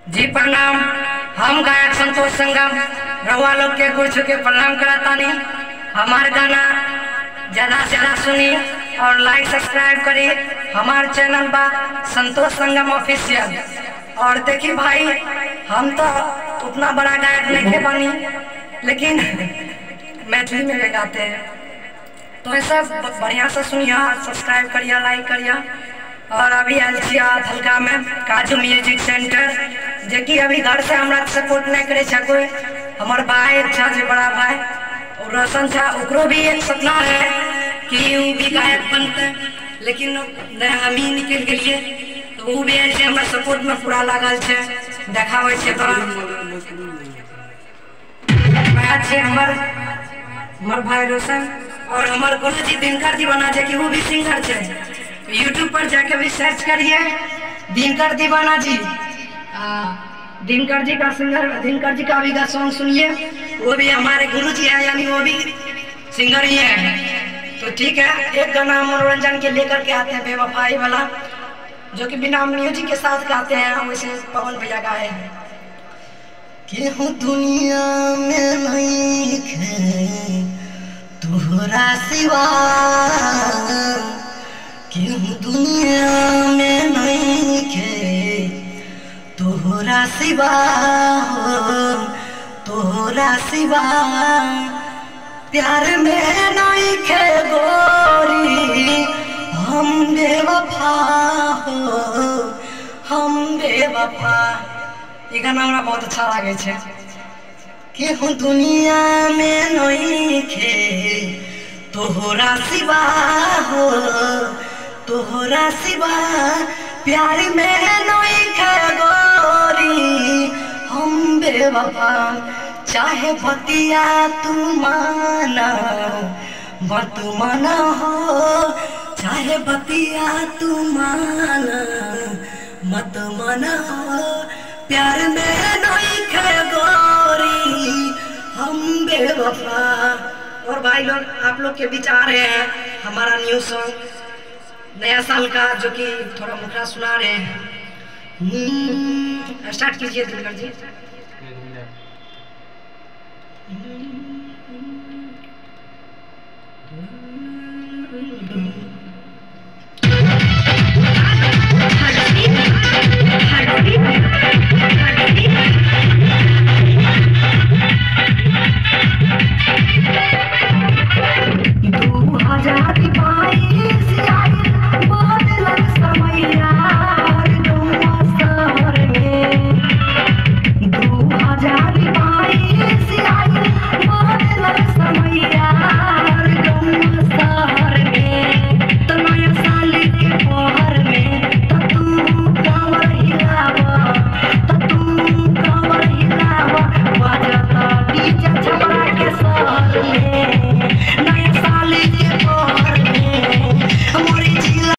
जी प्रणाम। हम गायक संतोष संगम रउआ लोग के कुछ के प्रणाम करातानी। हमार गाना ज़्यादा से ज़्यादा सुनी और लाइक सब्सक्राइब करी। हमार चैनल बा संतोष संगम ऑफिशियल। और देखी भाई, हम तो उतना बड़ा गायक नहीं के बनी, लेकिन मैथिली में भी गाते हैं। तो ऐसा बढ़िया से सुनिया, सब्सक्राइब करिया, लाइक करिया। और अभी आयल हल्का में काजू म्यूजिक सेंटर, जे कि अभी घर से हमरा सपोर्ट नहीं करे कोई। हमार भाई अच्छा से बड़ा भाई और रोशन था, ओकरो भी एक सपना है कि वो भी गायक बनते, लेकिन हम ही निकल गए। तो वो भी ऐसे हमारे सपोर्ट में पूरा लागल है, देखावे छे। तो हमार भाई रोशन और हमार कोनो जी दिनकर दीवाना जे कि वो भी सिंगर है। यूट्यूब पर जाके भी सर्च करिए दिनकर दीवाना जी। दिनकर जी का सिंगर, दिनकर जी का भी का सॉन्ग सुनिए। वो भी हमारे गुरु जी हैं, यानी वो भी सिंगर ही हैं। तो ठीक है, एक गाना मनोरंजन के लेकर के आते हैं, बेवफाई वाला, जो कि बिना म्यूजिक के साथ गाते हैं। वैसे पवन भैया गाए हैं। केहू दुनिया में नहीं है तोहरा सिवा, केहू दुनिया में नहीं है तोहरा सिवा, तोहरा सिवा प्यार में नहीं खे गोरी। हम बेवफा हो, हम बेवफा। ये गाना हमरा बहुत अच्छा लगे छे। केहू दुनिया में नहीं खे तोहरा सिवा हो, तोहरा सिवा प्यार में नहीं खे गोरी। हम बेवफा, चाहे बतिया तू माना मत माना हो, चाहे बतिया तू माना मत माना हो, प्यार में नहीं खे गोरी। हम बेवफा। और भाई लोग, आप लोग के बीच आ रहे हैं हमारा न्यू सॉन्ग नया साल का, जो कि थोड़ा मुखरा सुना रहे हैं। स्टार्ट कीजिए दिनकर जी।